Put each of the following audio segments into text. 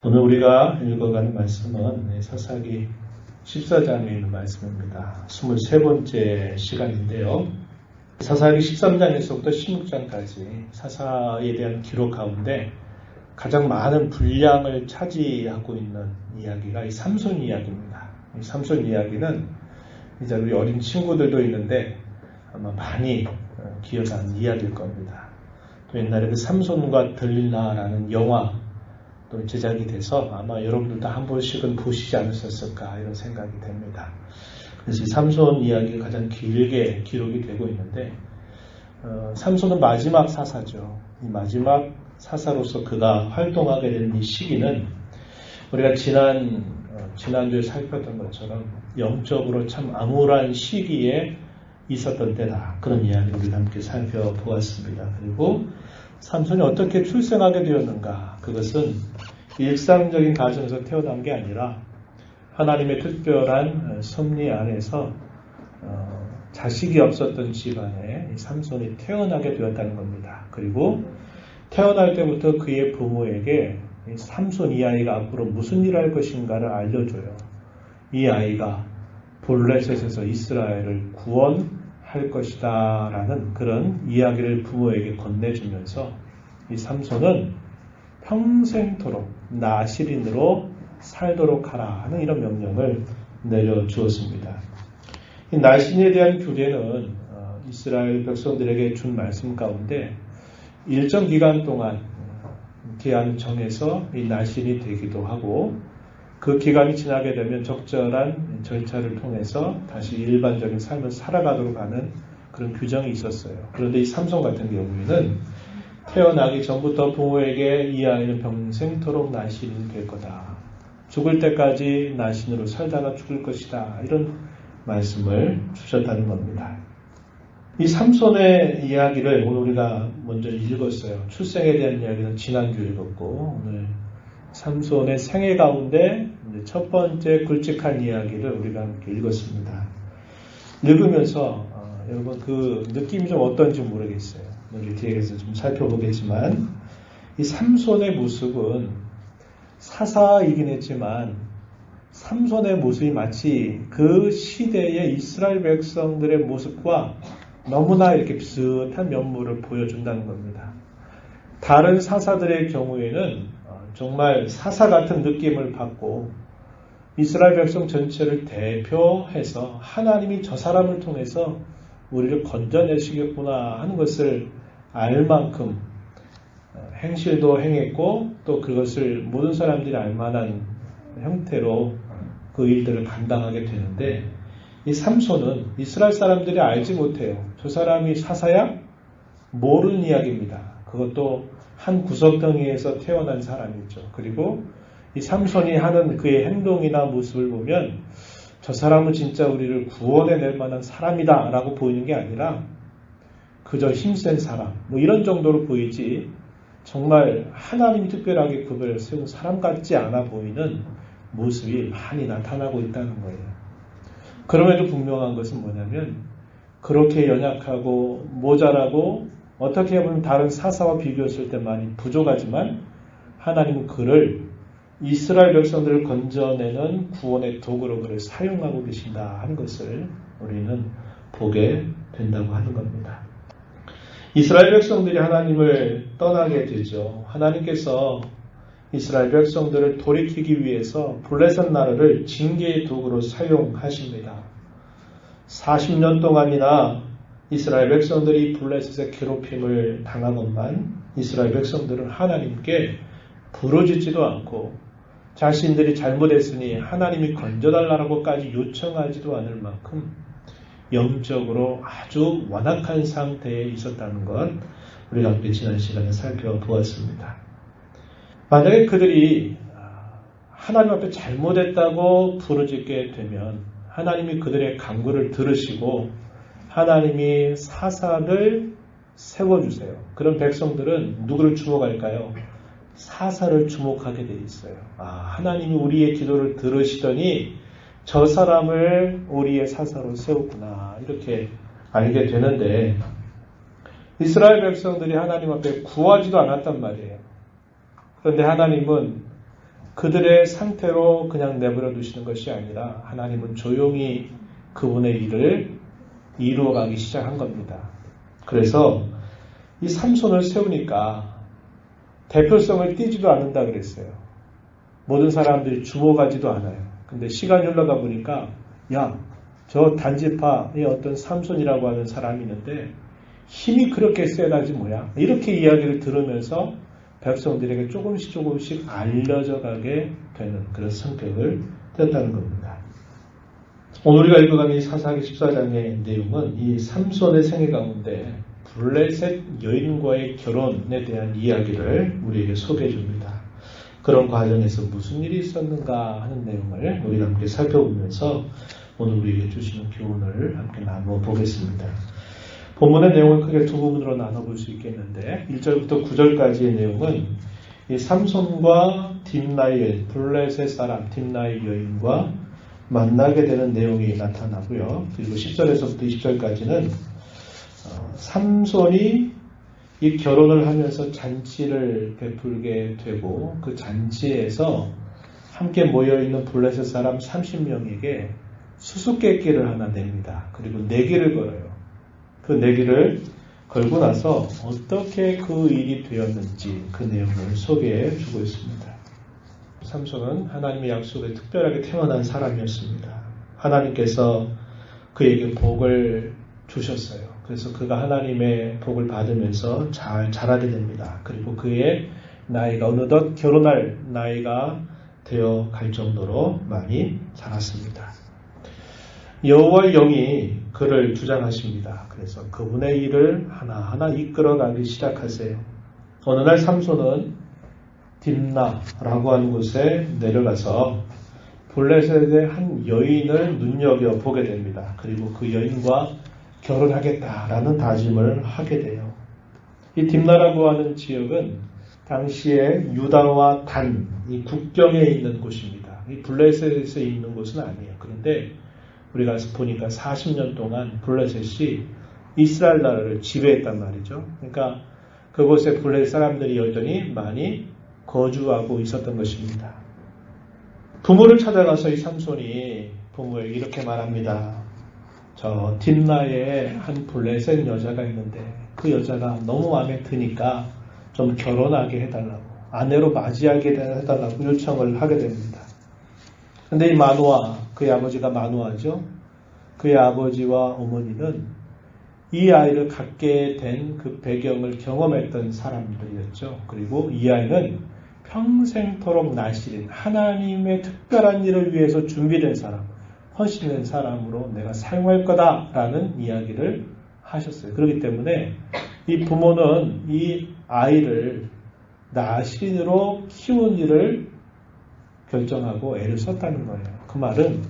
오늘 우리가 읽어가는 말씀은 사사기 14장에 있는 말씀입니다. 23번째 시간인데요. 사사기 13장에서부터 16장까지 사사에 대한 기록 가운데 가장 많은 분량을 차지하고 있는 이야기가 이 삼손 이야기입니다. 이 삼손 이야기는 이제 우리 어린 친구들도 있는데 아마 많이 기억하는 이야기일 겁니다. 또 옛날에 그 삼손과 들릴라라는 영화 또 제작이 돼서 아마 여러분들도 한 번씩은 보시지 않으셨을까 이런 생각이 됩니다. 그래서 이 삼손 이야기가 가장 길게 기록이 되고 있는데 삼손은 마지막 사사죠. 이 마지막 사사로서 그가 활동하게 된 이 시기는 우리가 지난주에 살폈던 것처럼 영적으로 참 암울한 시기에 있었던 때다. 그런 이야기를 우리가 함께 살펴보았습니다. 그리고 삼손이 어떻게 출생하게 되었는가? 그것은 일상적인 가정에서 태어난 게 아니라 하나님의 특별한 섭리 안에서 자식이 없었던 집안에 삼손이 태어나게 되었다는 겁니다. 그리고 태어날 때부터 그의 부모에게 삼손 이 아이가 앞으로 무슨 일을 할 것인가를 알려줘요. 이 아이가 블레셋에서 이스라엘을 구원할 것이다 라는 그런 이야기를 부모에게 건네주면서 이 삼손은 평생토록 나실인으로 살도록 하라 하는 이런 명령을 내려주었습니다. 이 나실인에 대한 규례는 이스라엘 백성들에게 준 말씀 가운데 일정 기간 동안 기한을 정해서 이 나실인이 되기도 하고 그 기간이 지나게 되면 적절한 절차를 통해서 다시 일반적인 삶을 살아가도록 하는 그런 규정이 있었어요. 그런데 이 삼손 같은 경우에는 태어나기 전부터 부모에게 이 아이는 평생토록 나신이 될 거다. 죽을 때까지 나신으로 살다가 죽을 것이다. 이런 말씀을 주셨다는 겁니다. 이 삼손의 이야기를 오늘 우리가 먼저 읽었어요. 출생에 대한 이야기는 지난주 읽었고 오늘 삼손의 생애 가운데 첫 번째 굵직한 이야기를 우리가 함께 읽었습니다. 읽으면서 여러분 그 느낌이 좀 어떤지 모르겠어요. 우리 뒤에서 좀 살펴보겠지만 이 삼손의 모습은 사사이긴 했지만 삼손의 모습이 마치 그 시대의 이스라엘 백성들의 모습과 너무나 이렇게 비슷한 면모를 보여준다는 겁니다. 다른 사사들의 경우에는 정말 사사 같은 느낌을 받고 이스라엘 백성 전체를 대표해서 하나님이 저 사람을 통해서 우리를 건져내시겠구나 하는 것을 알 만큼 행실도 행했고 또 그것을 모든 사람들이 알 만한 형태로 그 일들을 감당하게 되는데 이 삼손은 이스라엘 사람들이 알지 못해요. 저 사람이 사사야? 모르는 이야기입니다. 그것도 한 구석덩이에서 태어난 사람이죠. 그리고 이 삼손이 하는 그의 행동이나 모습을 보면 저 사람은 진짜 우리를 구원해낼 만한 사람이다 라고 보이는 게 아니라 그저 힘센 사람 뭐 이런 정도로 보이지 정말 하나님이 특별하게 그를 세운 사람 같지 않아 보이는 모습이 많이 나타나고 있다는 거예요. 그럼에도 분명한 것은 뭐냐면 그렇게 연약하고 모자라고 어떻게 보면 다른 사사와 비교했을 때 많이 부족하지만 하나님은 그를 이스라엘 백성들을 건져내는 구원의 도구로 그를 사용하고 계신다 하는 것을 우리는 보게 된다고 하는 겁니다. 이스라엘 백성들이 하나님을 떠나게 되죠. 하나님께서 이스라엘 백성들을 돌이키기 위해서 블레셋 나라를 징계의 도구로 사용하십니다. 40년 동안이나 이스라엘 백성들이 블레셋의 괴롭힘을 당하건만 이스라엘 백성들은 하나님께 부르짖지도 않고 자신들이 잘못했으니 하나님이 건져달라고까지 요청하지도 않을 만큼 영적으로 아주 완악한 상태에 있었다는 것 우리가 함께 지난 시간에 살펴보았습니다. 만약에 그들이 하나님 앞에 잘못했다고 부르짖게 되면 하나님이 그들의 간구를 들으시고 하나님이 사사를 세워주세요. 그런 백성들은 누구를 주목할까요? 사사를 주목하게 돼 있어요. 하나님이 우리의 기도를 들으시더니 저 사람을 우리의 사사로 세웠구나 이렇게 알게 되는데 이스라엘 백성들이 하나님 앞에 구하지도 않았단 말이에요. 그런데 하나님은 그들의 상태로 그냥 내버려 두시는 것이 아니라 하나님은 조용히 그분의 일을 이루어가기 시작한 겁니다. 그래서 이 삼손을 세우니까 대표성을 띠지도 않는다 그랬어요. 모든 사람들이 주목하지도 않아요. 근데 시간이 흘러가 보니까 야, 저 단지파의 어떤 삼손이라고 하는 사람이 있는데 힘이 그렇게 세다지 뭐야. 이렇게 이야기를 들으면서 백성들에게 조금씩 알려져 가게 되는 그런 성격을 띄었다는 겁니다. 오늘 우리가 읽어가는 이 사사기 14장의 내용은 이 삼손의 생애 가운데 블레셋 여인과의 결혼에 대한 이야기를 우리에게 소개해 줍니다. 그런 과정에서 무슨 일이 있었는가 하는 내용을 우리가 함께 살펴보면서 오늘 우리에게 주시는 교훈을 함께 나눠보겠습니다. 본문의 내용을 크게 두 부분으로 나눠볼 수 있겠는데 1절부터 9절까지의 내용은 이 삼손과 딥나의 블레셋 사람 딥나의 여인과 만나게 되는 내용이 나타나고요. 그리고 10절에서부터 20절까지는 삼손이 이 결혼을 하면서 잔치를 베풀게 되고 그 잔치에서 함께 모여있는 블레셋 사람 30명에게 수수께끼를 하나 냅니다. 그리고 내기를 걸어요. 그 내기를 걸고 나서 어떻게 그 일이 되었는지 그 내용을 소개해 주고 있습니다. 삼손은 하나님의 약속에 특별하게 태어난 사람이었습니다. 하나님께서 그에게 복을 주셨어요. 그래서 그가 하나님의 복을 받으면서 잘 자라게 됩니다. 그리고 그의 나이가 어느덧 결혼할 나이가 되어 갈 정도로 많이 자랐습니다. 여호와의 영이 그를 주장하십니다. 그래서 그분의 일을 하나하나 이끌어가기 시작하세요. 어느 날 삼손은 딥나라고 하는 곳에 내려가서 블레셋의 한 여인을 눈여겨보게 됩니다. 그리고 그 여인과 결혼하겠다라는 다짐을 하게 돼요. 이 딥나라고 하는 지역은 당시에 유다와 단, 이 국경에 있는 곳입니다. 이 블레셋에 있는 곳은 아니에요. 그런데 우리가 보니까 40년 동안 블레셋이 이스라엘 나라를 지배했단 말이죠. 그러니까 그곳에 블레셋 사람들이 여전히 많이 거주하고 있었던 것입니다. 부모를 찾아가서 이 삼손이 부모에게 이렇게 말합니다. 저 딥나에 한 블레셋 여자가 있는데 그 여자가 너무 마음에 드니까 좀 결혼하게 해달라고, 아내로 맞이하게 해달라고 요청을 하게 됩니다. 근데 이 마노아, 그의 아버지가 마노아죠. 그의 아버지와 어머니는 이 아이를 갖게 된 그 배경을 경험했던 사람들이었죠. 그리고 이 아이는 평생토록 나실인 하나님의 특별한 일을 위해서 준비된 사람, 헌신된 사람으로 내가 사용할 거다라는 이야기를 하셨어요. 그렇기 때문에 이 부모는 이 아이를 나신으로 키운 일을 결정하고 애를 썼다는 거예요. 그 말은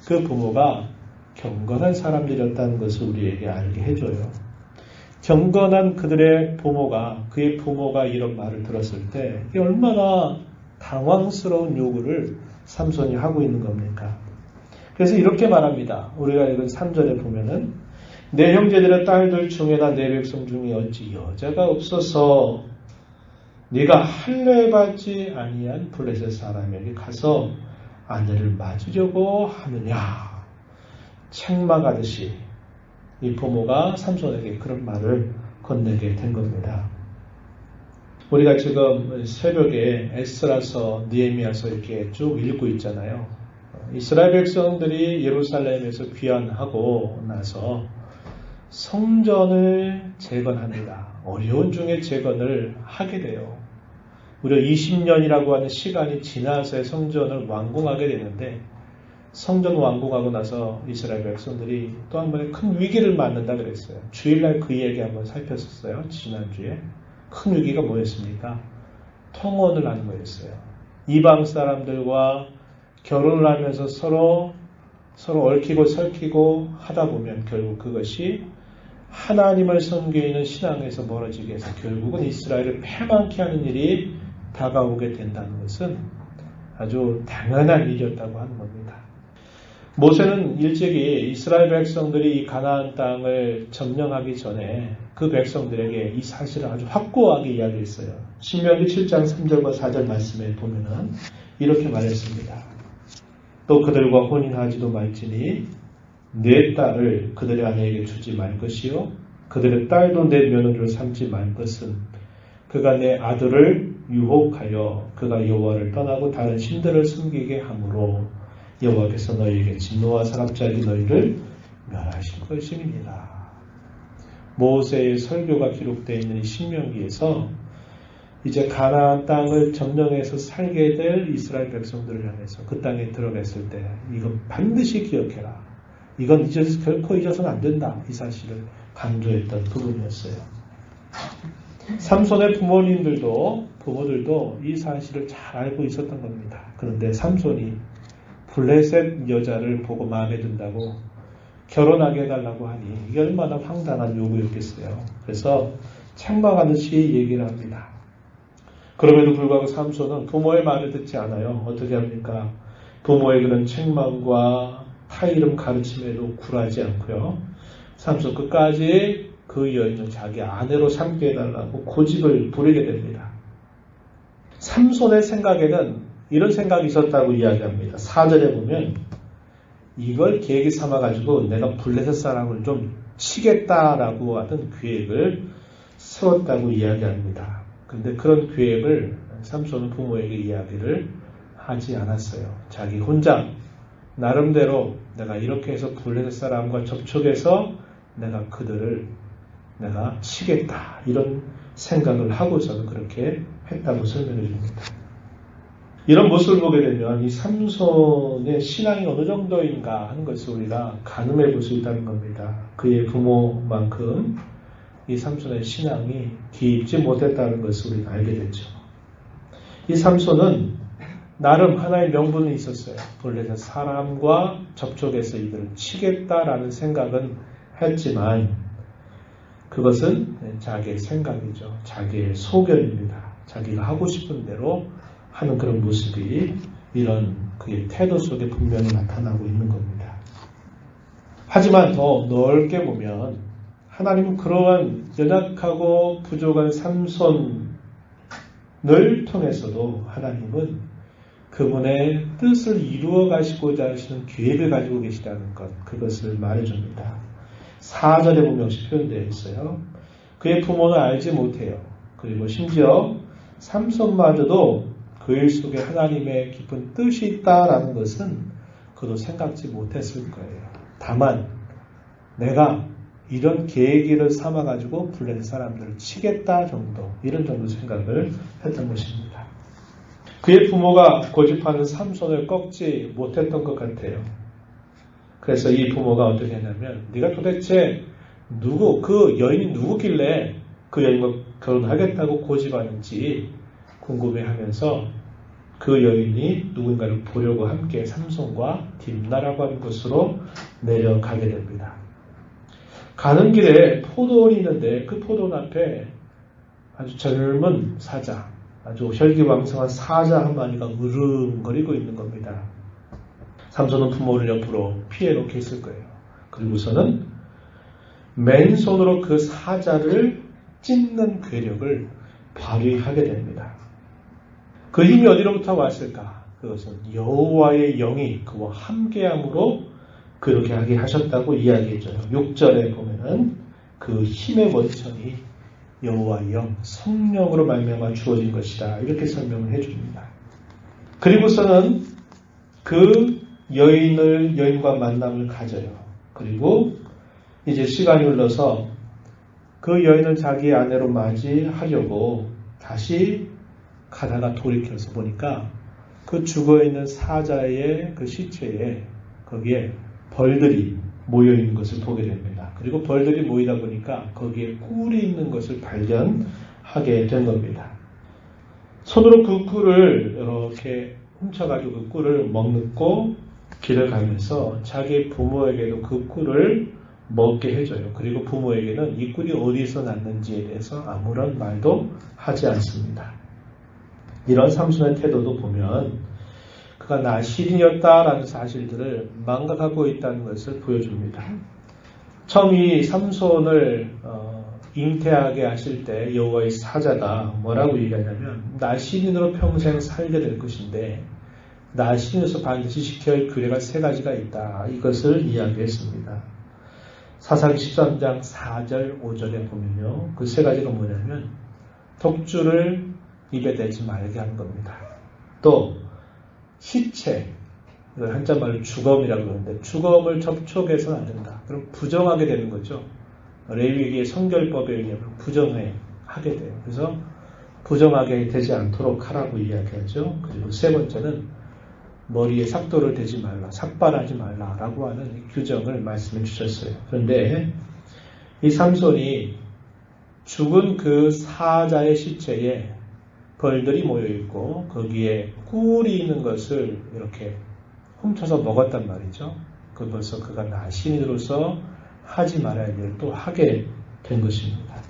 그 부모가 경건한 사람들이었다는 것을 우리에게 알게 해줘요. 경건한 그들의 부모가, 그의 부모가 이런 말을 들었을 때 이게 얼마나 당황스러운 요구를 삼손이 하고 있는 겁니까? 그래서 이렇게 말합니다. 우리가 읽은 3절에 보면은 내 형제들의 딸들 중에나 내 백성 중에 어찌 여자가 없어서 네가 할례받지 아니한 블레셋 사람에게 가서 아내를 맞으려고 하느냐. 책망하듯이 이 부모가 삼손에게 그런 말을 건네게 된 겁니다. 우리가 지금 새벽에 에스라서, 느헤미야서 이렇게 쭉 읽고 있잖아요. 이스라엘 백성들이 예루살렘에서 귀환하고 나서 성전을 재건합니다. 어려운 중에 재건을 하게 돼요. 무려 20년이라고 하는 시간이 지나서 성전을 완공하게 되는데 성전 완공하고 나서 이스라엘 백성들이 또 한 번에 큰 위기를 맞는다 그랬어요. 주일날 그 얘기 한번 살폈었어요. 지난주에. 큰 위기가 뭐였습니까? 통혼을 하는 거였어요. 이방 사람들과 결혼을 하면서 서로 얽히고 설키고 하다 보면 결국 그것이 하나님을 섬기는 신앙에서 멀어지게 해서 결국은 이스라엘을 패망케 하는 일이 다가오게 된다는 것은 아주 당연한 일이었다고 하는 겁니다. 모세는 일찍이 이스라엘 백성들이 이 가나안 땅을 점령하기 전에 그 백성들에게 이 사실을 아주 확고하게 이야기했어요. 신명기 7장 3절과 4절 말씀에 보면은 이렇게 말했습니다. 또 그들과 혼인하지도 말지니 내 딸을 그들의 아내에게 주지 말 것이요 그들의 딸도 내 며느리로 삼지 말 것은 그가 내 아들을 유혹하여 그가 여호와를 떠나고 다른 신들을 섬기게 하므로 여호와께서 너희에게 진노와 사납자에게 너희를 멸하실 것임이니라. 모세의 설교가 기록되어 있는 이 신명기에서 이제 가나안 땅을 점령해서 살게 될 이스라엘 백성들을 향해서 그 땅에 들어갔을 때 이건 반드시 기억해라. 이건 결코 잊어서는 안 된다. 이 사실을 강조했던 부분이었어요. 삼손의 부모들도 이 사실을 잘 알고 있었던 겁니다. 그런데 삼손이 블레셋 여자를 보고 마음에 든다고 결혼하게 해달라고 하니 이게 얼마나 황당한 요구였겠어요. 그래서 책망하듯이 얘기를 합니다. 그럼에도 불구하고 삼손은 부모의 말을 듣지 않아요. 어떻게 합니까? 부모의 그런 책망과 타이름 가르침에도 굴하지 않고요. 삼손 끝까지 그 여인을 자기 아내로 삼게 해달라고 고집을 부리게 됩니다. 삼손의 생각에는 이런 생각이 있었다고 이야기합니다. 4절에 보면 이걸 계획이 삼아가지고 내가 블레셋 사람을 좀 치겠다라고 하던 계획을 세웠다고 이야기합니다. 그런데 그런 계획을 삼손은 부모에게 이야기를 하지 않았어요. 자기 혼자 나름대로 내가 이렇게 해서 블레셋 사람과 접촉해서 내가 그들을 내가 치겠다 이런 생각을 하고서는 그렇게 했다고 설명해 줍니다. 이런 모습을 보게 되면 이 삼손의 신앙이 어느 정도인가 하는 것을 우리가 가늠해 볼 수 있다는 겁니다. 그의 부모만큼 이 삼손의 신앙이 깊지 못했다는 것을 우리가 알게 됐죠. 이 삼손은 나름 하나의 명분이 있었어요. 블레셋 사람과 접촉해서 이들을 치겠다라는 생각은 했지만 그것은 자기의 생각이죠. 자기의 소견입니다. 자기가 하고 싶은 대로 하는 그런 모습이 이런 그의 태도 속에 분명히 나타나고 있는 겁니다. 하지만 더 넓게 보면 하나님은 그러한 연약하고 부족한 삼손을 통해서도 하나님은 그분의 뜻을 이루어 가시고자 하시는 계획을 가지고 계시다는 것, 그것을 말해줍니다. 4절에 보면 역시 표현되어 있어요. 그의 부모는 알지 못해요. 그리고 심지어 삼손마저도 그 일 속에 하나님의 깊은 뜻이 있다라는 것은 그도 생각지 못했을 거예요. 다만 내가 이런 계획을 삼아가지고 블레셋 사람들을 치겠다 정도, 이런 정도 생각을 했던 것입니다. 그의 부모가 고집하는 삼손을 꺾지 못했던 것 같아요. 그래서 이 부모가 어떻게 했냐면 네가 도대체 그 여인이 누구길래 그 여인과 결혼하겠다고 고집하는지 궁금해하면서 그 여인이 누군가를 보려고 함께 삼손과 딥나라고 하는 곳으로 내려가게 됩니다. 가는 길에 포도원이 있는데 그 포도원 앞에 아주 젊은 사자, 아주 혈기왕성한 사자 한 마리가 으름거리고 있는 겁니다. 삼손은 부모를 옆으로 피해놓게 했을 거예요. 그리고서는 맨손으로 그 사자를 찢는 괴력을 발휘하게 됩니다. 그 힘이 어디로부터 왔을까? 그것은 여호와의 영이 그와 함께함으로 그렇게 하게 하셨다고 이야기해줘요. 6절에 보면은 그 힘의 원천이 여호와의 영, 성령으로 말미암아 주어진 것이다. 이렇게 설명을 해줍니다. 그리고서는 그 여인과 만남을 가져요. 그리고 이제 시간이 흘러서 그 여인을 자기의 아내로 맞이하려고 다시 가다가 돌이켜서 보니까 그 죽어있는 사자의 그 시체에 거기에 벌들이 모여있는 것을 보게 됩니다. 그리고 벌들이 모이다 보니까 거기에 꿀이 있는 것을 발견하게 된 겁니다. 손으로 그 꿀을 이렇게 훔쳐가지고 그 꿀을 먹고 길을 가면서 자기 부모에게도 그 꿀을 먹게 해줘요. 그리고 부모에게는 이 꿀이 어디서 났는지에 대해서 아무런 말도 하지 않습니다. 이런 삼손의 태도도 보면 그가 나신이었다라는 사실들을 망각하고 있다는 것을 보여줍니다. 처음 이 삼손을 잉태하게 하실 때 여호와의 사자가 뭐라고 얘기하냐면 나신인으로 평생 살게 될 것인데 나신에서 반드시 지켜야 할 규례가 세 가지가 있다. 이것을 이야기했습니다. 사사기 13장 4절 5절에 보면요. 그 세 가지가 뭐냐면 독주를 입에 대지 말게 하는 겁니다. 또 시체, 이걸 한자말로 주검이라고 그러는데 주검을 접촉해서는 안 된다. 그럼 부정하게 되는 거죠. 레위기의 성결법에 의하면 부정하게 돼요. 그래서 부정하게 되지 않도록 하라고 이야기하죠. 그리고 세 번째는 머리에 삭도를 대지 말라, 삭발하지 말라라고 하는 규정을 말씀해 주셨어요. 그런데 이 삼손이 죽은 그 사자의 시체에 벌들이 모여있고 거기에 꿀이 있는 것을 이렇게 훔쳐서 먹었단 말이죠. 그것을 그가 나신으로서 하지 말아야 할 일을 또 하게 된 것입니다.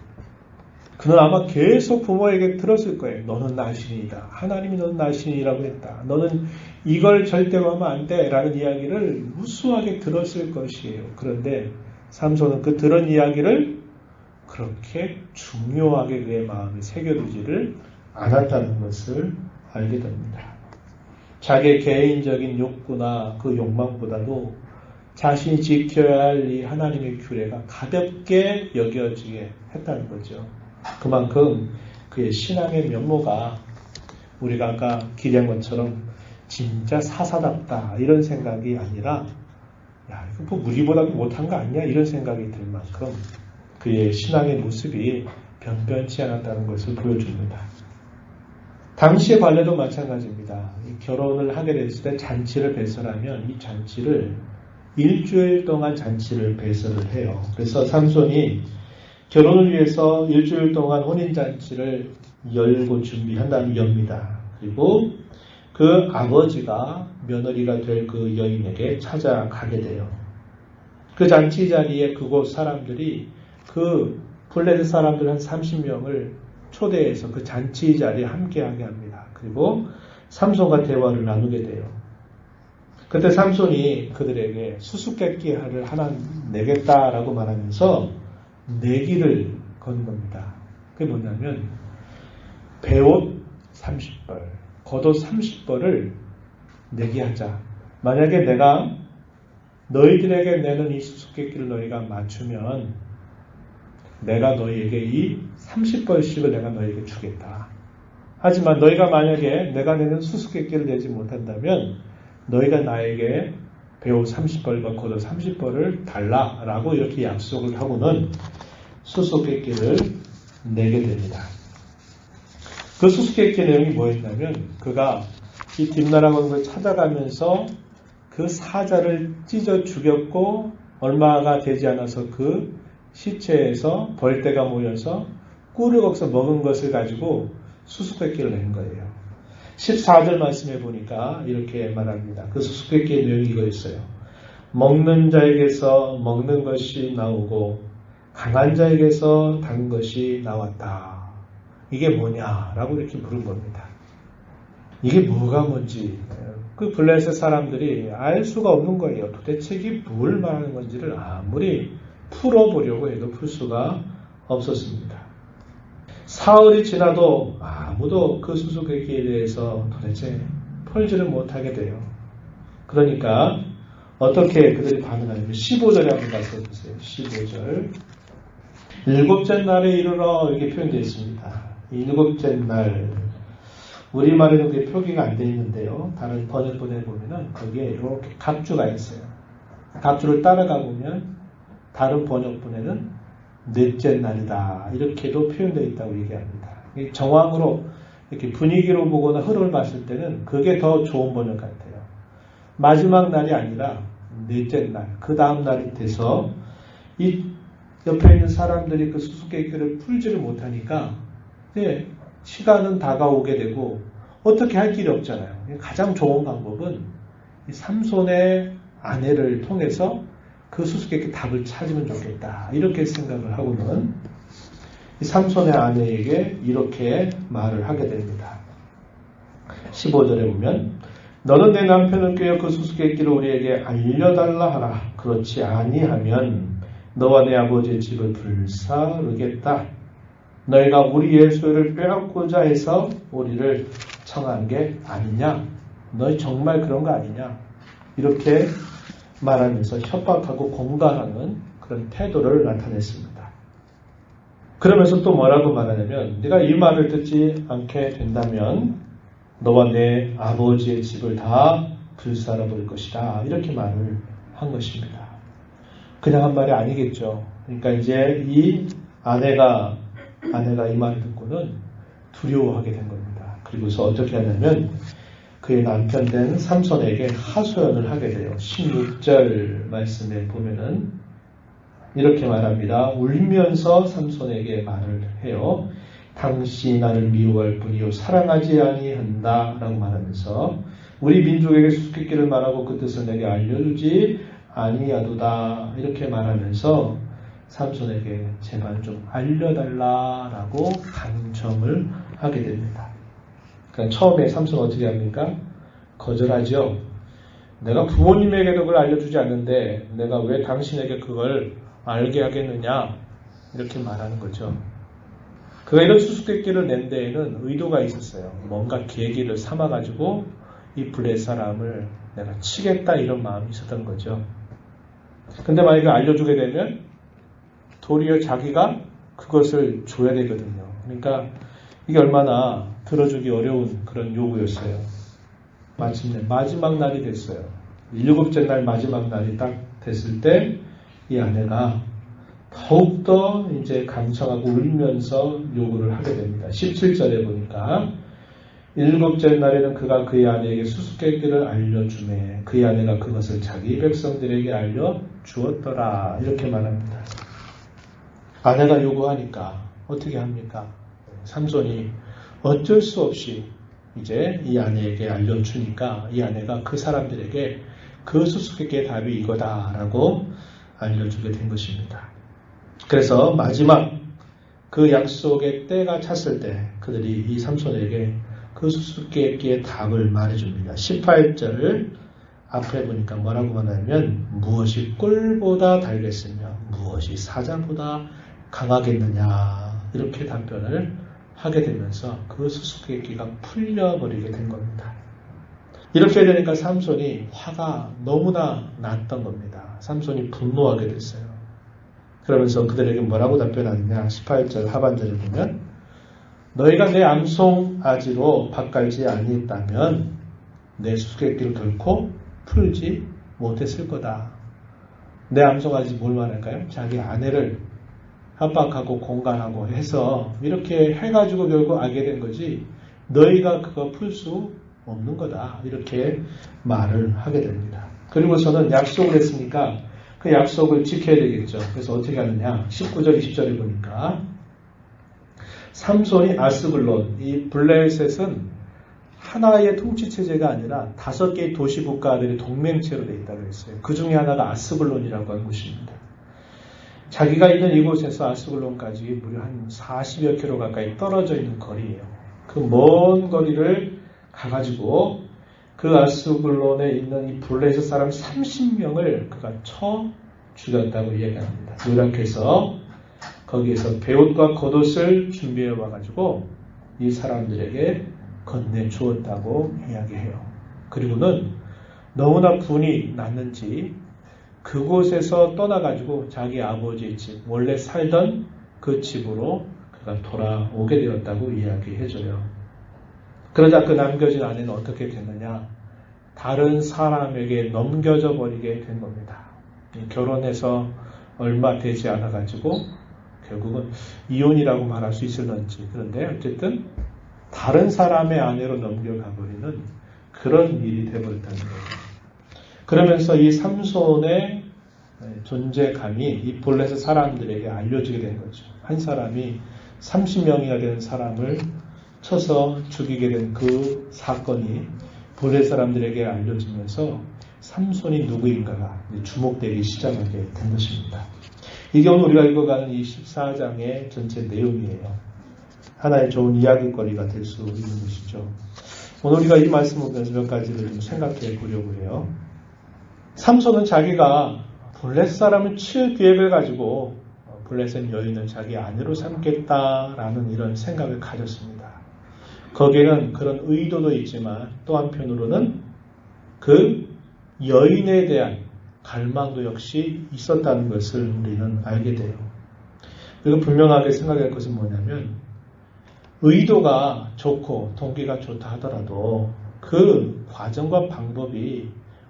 그는 아마 계속 부모에게 들었을 거예요. 너는 나신이다. 하나님이 너는 나신이라고 했다. 너는 이걸 절대로 하면 안 돼. 라는 이야기를 무수하게 들었을 것이에요. 그런데 삼손은 그 들은 이야기를 그렇게 중요하게 그의 마음에 새겨두지를 않았다는 것을 알게 됩니다. 자기의 개인적인 욕구나 그 욕망보다도 자신이 지켜야 할 이 하나님의 규례가 가볍게 여겨지게 했다는 거죠. 그만큼 그의 신앙의 면모가 우리가 아까 기대한 것처럼 진짜 사사답다 이런 생각이 아니라 야 이거 뭐 우리보다 못한 거 아니야 이런 생각이 들 만큼 그의 신앙의 모습이 변변치 않았다는 것을 보여줍니다. 당시의 관례도 마찬가지입니다. 결혼을 하게 됐을 때 잔치를 배설하면 이 잔치를 일주일 동안 잔치를 배설을 해요. 그래서 삼손이 결혼을 위해서 일주일 동안 혼인잔치를 열고 준비한 다음에 엽니다. 그리고 그 아버지가 며느리가 될 그 여인에게 찾아가게 돼요. 그 잔치 자리에 그곳 사람들이 그 블레셋 사람들 한 30명을 초대해서 그 잔치 자리에 함께하게 합니다. 그리고 삼손과 대화를 나누게 돼요. 그때 삼손이 그들에게 수수께끼를 하나 내겠다라고 말하면서 내기를 거는 겁니다. 그게 뭐냐면 배옷 30벌, 겉옷 30벌을 내기하자. 만약에 내가 너희들에게 내는 이 수수께끼를 너희가 맞추면 내가 너희에게 이 30벌씩을 내가 너희에게 주겠다. 하지만 너희가 만약에 내가 내는 수수께끼를 내지 못한다면 너희가 나에게 배옷 30벌과 겉옷 30벌을 달라라고 이렇게 약속을 하고는 수수께끼를 내게 됩니다. 그 수수께끼 내용이 뭐였냐면 그가 이 딥나라고 하는 걸 찾아가면서 그 사자를 찢어 죽였고 얼마가 되지 않아서 그 시체에서 벌떼가 모여서 꿀을 거기서 먹은 것을 가지고 수수께끼를 낸 거예요. 14절 말씀해 보니까 이렇게 말합니다. 그 수수께끼의 내용이 이거였어요. 먹는 자에게서 먹는 것이 나오고 강한 자에게서 단 것이 나왔다. 이게 뭐냐라고 이렇게 물은 겁니다. 이게 뭐가 뭔지 그 블레셋 사람들이 알 수가 없는 거예요. 도대체 이게 뭘 말하는 건지를 아무리 풀어보려고 해도 풀 수가 없었습니다. 사흘이 지나도 아무도 그 수수께끼에 대해서 도대체 풀지를 못하게 돼요. 그러니까 어떻게 그들이 반응하냐면 15절에 한번 가서 보세요. 15절 일곱째 날에 이르러 이렇게 표현되어 있습니다. 일곱째 날 우리말에는 그게 표기가 안 되어 있는데요. 다른 번역본에 보면은 거기에 이렇게 각주가 있어요. 각주를 따라가 보면 다른 번역본에는 넷째 날이다 이렇게도 표현되어 있다고 얘기합니다. 정황으로 이렇게 분위기로 보거나 흐름을 봤을 때는 그게 더 좋은 번역 같아요. 마지막 날이 아니라 넷째 날, 그 다음 날이 돼서 이 옆에 있는 사람들이 그 수수께끼를 풀지를 못하니까 시간은 다가오게 되고 어떻게 할 길이 없잖아요. 가장 좋은 방법은 이 삼손의 아내를 통해서 그 수수께끼 답을 찾으면 좋겠다. 이렇게 생각을 하고는 이 삼손의 아내에게 이렇게 말을 하게 됩니다. 15절에 보면 너는 내 남편을 꾀어 그 수수께끼를 우리에게 알려달라 하라. 그렇지 아니하면 너와 내 아버지의 집을 불사르겠다. 너희가 우리의 소유를 빼앗고자 해서 우리를 청한 게 아니냐? 너희 정말 그런 거 아니냐? 이렇게 말하면서 협박하고 공갈하는 그런 태도를 나타냈습니다. 그러면서 또 뭐라고 말하냐면 네가 이 말을 듣지 않게 된다면 너와 내 아버지의 집을 다 불살아 버릴 것이다. 이렇게 말을 한 것입니다. 그냥 한 말이 아니겠죠. 그러니까 이제 이 아내가 이 말을 듣고는 두려워하게 된 겁니다. 그리고서 어떻게 하냐면 그의 남편 된 삼손에게 하소연을 하게 돼요. 16절 말씀에 보면은 이렇게 말합니다. 울면서 삼손에게 말을 해요. 당신이 나를 미워할 뿐이요 사랑하지 아니한다 라고 말하면서 우리 민족에게 수수께끼를 말하고 그 뜻을 내게 알려주지 아니하도다 이렇게 말하면서 삼손에게 제발 좀 알려달라라고 강청을 하게 됩니다. 그러니까 처음에 삼손은 어떻게 합니까? 거절하죠. 내가 부모님에게도 그걸 알려주지 않는데 내가 왜 당신에게 그걸 알게 하겠느냐 이렇게 말하는 거죠. 그가 이런 수수께끼를 낸 데에는 의도가 있었어요. 뭔가 계기를 삼아가지고 이 블레 사람을 내가 치겠다 이런 마음이 있었던 거죠. 근데 만약에 알려주게 되면 도리어 자기가 그것을 줘야 되거든요. 그러니까 이게 얼마나 들어주기 어려운 그런 요구였어요. 마침내 마지막 날이 됐어요. 7째 날 마지막 날이 딱 됐을 때 이 아내가 더욱더 이제 감청하고 울면서 요구를 하게 됩니다. 17절에 보니까 7째 날에는 그가 그의 아내에게 수수께끼를 알려주매 그의 아내가 그것을 자기 백성들에게 알려주었더라 이렇게 말합니다. 아내가 요구하니까 어떻게 합니까? 삼손이 어쩔 수 없이 이제 이 아내에게 알려주니까 이 아내가 그 사람들에게 그 수수께끼의 답이 이거다라고 알려주게 된 것입니다. 그래서 마지막 그 약속의 때가 찼을 때 그들이 이 삼손에게 그 수수께끼의 답을 말해줍니다. 18절 앞에 보니까 뭐라고 말하냐면 무엇이 꿀보다 달겠으며 무엇이 사자보다 강하겠느냐 이렇게 답변을 하게 되면서 그 수수께끼가 풀려버리게 된 겁니다. 이렇게 되니까 삼손이 화가 너무나 났던 겁니다. 삼손이 분노하게 됐어요. 그러면서 그들에게 뭐라고 답변하느냐 18절 하반절에 보면 너희가 내 암송 아지로 밭갈지 아니했다면 내 수수께끼를 결코 풀지 못했을 거다. 내 암송 아지 뭘 말할까요? 자기 아내를 협박하고 공갈하고 해서 이렇게 해가지고 결국 알게 된 거지 너희가 그거 풀 수 없는 거다. 이렇게 말을 하게 됩니다. 그리고서는 약속을 했으니까 그 약속을 지켜야 되겠죠. 그래서 어떻게 하느냐 19절 20절에 보니까 삼손이 아스글론 이 블레셋은 하나의 통치체제가 아니라 5개의 도시국가들이 동맹체로 되어 있다고 했어요. 그 중에 하나가 아스글론이라고 하는 곳입니다. 자기가 있는 이곳에서 아스글론까지 무려 한 40여 킬로 가까이 떨어져 있는 거리예요. 그 먼 거리를 가가지고 그 아스글론에 있는 이 블레셋 사람 30명을 그가 쳐 죽였다고 이야기합니다. 요락해서 거기에서 베옷과 겉옷을 준비해 와가지고 이 사람들에게 건네주었다고 이야기해요. 그리고는 너무나 분이 났는지 그곳에서 떠나가지고 자기 아버지의 집, 원래 살던 그 집으로 그가 돌아오게 되었다고 이야기해줘요. 그러자 그 남겨진 아내는 어떻게 됐느냐? 다른 사람에게 넘겨져 버리게 된 겁니다. 결혼해서 얼마 되지 않아가지고 결국은 이혼이라고 말할 수 있을런지 그런데 어쨌든 다른 사람의 아내로 넘겨가버리는 그런 일이 되어버렸다는 거예요. 그러면서 이 삼손의 존재감이 이 블레셋 사람들에게 알려지게 된 거죠. 한 사람이 30명이나 되는 사람을 쳐서 죽이게 된 그 사건이 블레셋 사람들에게 알려지면서 삼손이 누구인가가 주목되기 시작하게 된 것입니다. 이게 오늘 우리가 읽어가는 이 14장의 전체 내용이에요. 하나의 좋은 이야기거리가 될 수 있는 것이죠. 오늘 우리가 이 말씀을 보면서 몇 가지를 좀 생각해 보려고 해요. 삼손은 자기가 블레셋 사람을 칠 계획을 가지고 블레셋 여인을 자기 아내로 삼겠다라는 이런 생각을 가졌습니다. 거기에는 그런 의도도 있지만 또 한편으로는 그 여인에 대한 갈망도 역시 있었다는 것을 우리는 알게 돼요. 그리고 분명하게 생각할 것은 뭐냐면 의도가 좋고 동기가 좋다 하더라도 그 과정과 방법이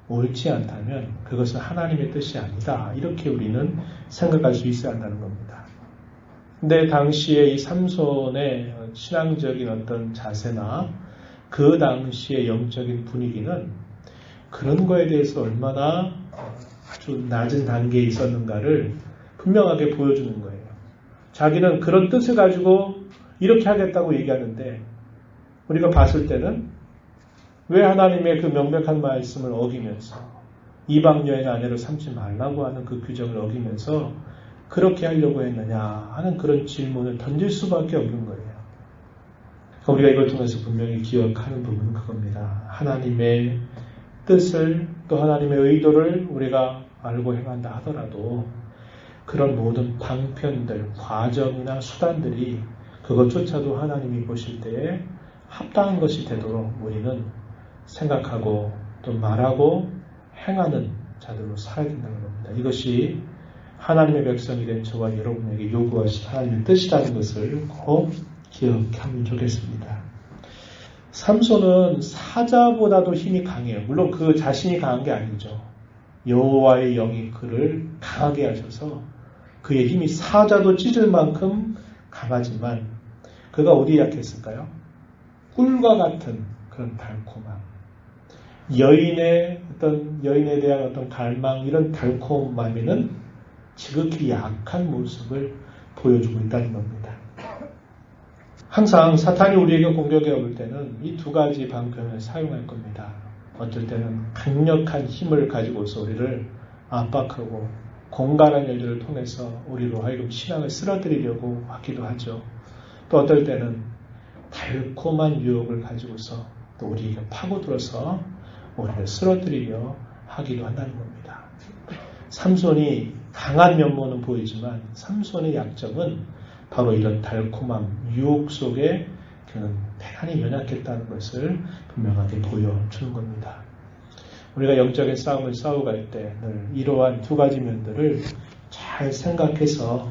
옳지 않다면 그것은 하나님의 뜻이 아니다. 이렇게 우리는 생각할 수 있어야 한다는 겁니다. 근데 당시에 이 삼손의 신앙적인 어떤 자세나 그 당시의 영적인 분위기는 그런 거에 대해서 얼마나 아주 낮은 단계에 있었는가를 분명하게 보여주는 거예요. 자기는 그런 뜻을 가지고 이렇게 하겠다고 얘기하는데 우리가 봤을 때는 왜 하나님의 그 명백한 말씀을 어기면서 이방 여인 아내로 삼지 말라고 하는 그 규정을 어기면서 그렇게 하려고 했느냐 하는 그런 질문을 던질 수밖에 없는 거예요. 그러니까 우리가 이걸 통해서 분명히 기억하는 부분은 그겁니다. 하나님의 뜻을 또 하나님의 의도를 우리가 알고 행한다 하더라도 그런 모든 방편들, 과정이나 수단들이 그것조차도 하나님이 보실 때에 합당한 것이 되도록 우리는 생각하고 또 말하고 행하는 자들로 살아야 된다는 겁니다. 이것이 하나님의 백성이 된 저와 여러분에게 요구하신 하나님의 뜻이라는 것을 꼭 기억하면 좋겠습니다. 삼손은 사자보다도 힘이 강해요. 물론 그 자신이 강한 게 아니죠. 여호와의 영이 그를 강하게 하셔서 그의 힘이 사자도 찢을 만큼 강하지만 그가 어디에 약했을까요? 꿀과 같은 그런 달콤함. 여인에 대한 어떤 갈망, 이런 달콤함에는 지극히 약한 모습을 보여주고 있다는 겁니다. 항상 사탄이 우리에게 공격해 올 때는 이 두 가지 방편을 사용할 겁니다. 어떨 때는 강력한 힘을 가지고서 우리를 압박하고 공갈한 일들을 통해서 우리로 하여금 신앙을 쓰러뜨리려고 하기도 하죠. 또 어떨 때는 달콤한 유혹을 가지고서 또 우리에게 파고들어서 우리를 쓰러뜨리려 하기도 한다는 겁니다. 삼손이 강한 면모는 보이지만 삼손의 약점은 바로 이런 달콤함, 유혹 속에 그는 대단히 연약했다는 것을 분명하게 보여주는 겁니다. 우리가 영적인 싸움을 싸워갈 때 늘 이러한 두 가지 면들을 잘 생각해서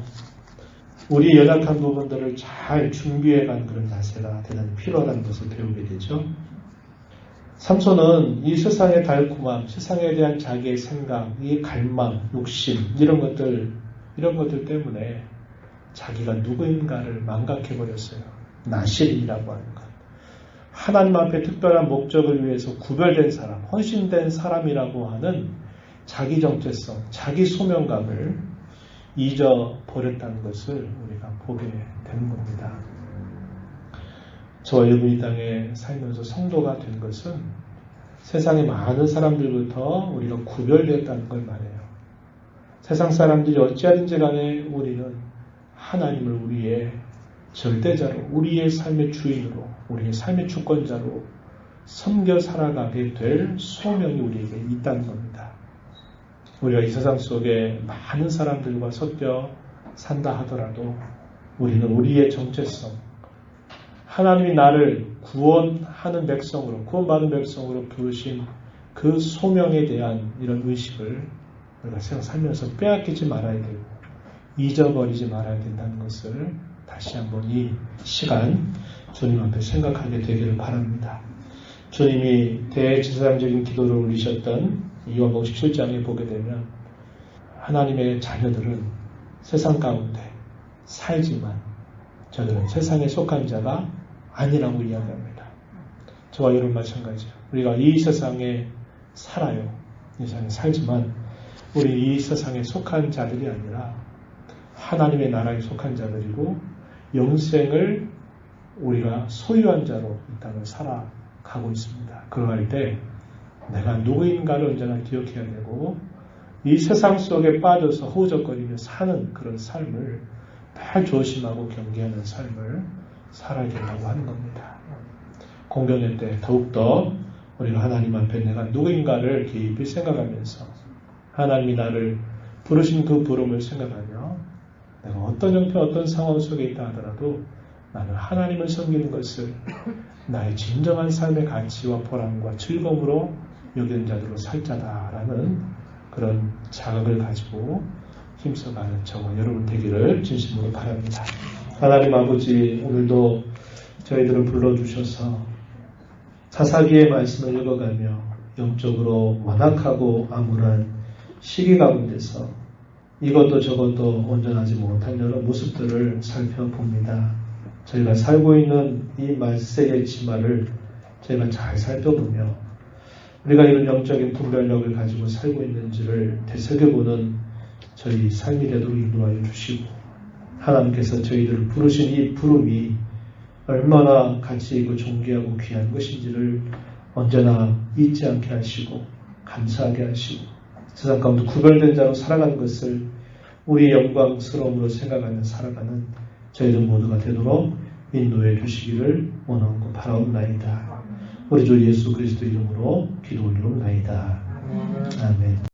우리의 연약한 부분들을 잘 준비해간 그런 자세가 대단히 필요하다는 것을 배우게 되죠. 삼손은 이 세상의 달콤함, 세상에 대한 자기의 생각, 이 갈망, 욕심 이런 것들 때문에 자기가 누구인가를 망각해버렸어요. 나실이라고 하는 것. 하나님 앞에 특별한 목적을 위해서 구별된 사람, 헌신된 사람이라고 하는 자기 정체성, 자기 소명감을 잊어버렸다는 것을 우리가 보게 되는 겁니다. 저와 여러분이 땅에 살면서 성도가 된 것은 세상의 많은 사람들부터 우리가 구별되었다는 걸 말해요. 세상 사람들이 어찌하든지 간에 우리는 하나님을 우리의 절대자로, 우리의 삶의 주인으로, 우리의 삶의 주권자로 섬겨 살아가게 될 소명이 우리에게 있다는 겁니다. 우리가 이 세상 속에 많은 사람들과 섞여 산다 하더라도 우리는 우리의 정체성, 하나님이 나를 구원하는 백성으로, 구원받은 백성으로 부르신 그 소명에 대한 이런 의식을 우리가 세상 살면서 빼앗기지 말아야 되고 잊어버리지 말아야 된다는 것을 다시 한번 이 시간 주님 앞에 생각하게 되기를 바랍니다. 주님이 대제사장적인 기도를 올리셨던 요한복음 17장에 보게 되면 하나님의 자녀들은 세상 가운데 살지만 저들은 세상에 속한 자가 아니라고 이야기합니다. 저와 여러분 마찬가지예요. 우리가 이 세상에 살아요. 이 세상에 살지만 우리 이 세상에 속한 자들이 아니라 하나님의 나라에 속한 자들이고 영생을 우리가 소유한 자로 이 땅을 살아가고 있습니다. 그러할 때 내가 누구인가를 언제나 기억해야 되고 이 세상 속에 빠져서 허우적거리며 사는 그런 삶을 늘 조심하고 경계하는 삶을 살아야 된다고 하는 겁니다. 공경회 때 더욱더 우리가 하나님 앞에 내가 누구인가를 깊이 생각하면서 하나님이 나를 부르신 그 부름을 생각하며 내가 어떤 형편 어떤 상황 속에 있다 하더라도 나는 하나님을 섬기는 것을 나의 진정한 삶의 가치와 보람과 즐거움으로 여기는 자들로 살자다라는 그런 자각을 가지고 힘써가는 저와 여러분 되기를 진심으로 바랍니다. 하나님 아버지, 오늘도 저희들을 불러주셔서 사사기의 말씀을 읽어가며 영적으로 완악하고 암울한 시기 가운데서 이것도 저것도 온전하지 못한 여러 모습들을 살펴봅니다. 저희가 살고 있는 이 말세의 치마를 저희가 잘 살펴보며 우리가 이런 영적인 분별력을 가지고 살고 있는지를 되새겨보는 저희 삶이 되도록 인도하여 주시고 하나님께서 저희들을 부르신 이 부름이 얼마나 가치 있고 존귀하고 귀한 것인지를 언제나 잊지 않게 하시고 감사하게 하시고 세상 가운데 구별된 자로 살아가는 것을 우리의 영광스러움으로 생각하며 살아가는 저희들 모두가 되도록 인도해 주시기를 원하고 바라옵나이다. 우리 주 예수 그리스도 이름으로 기도 올리옵나이다. 아멘.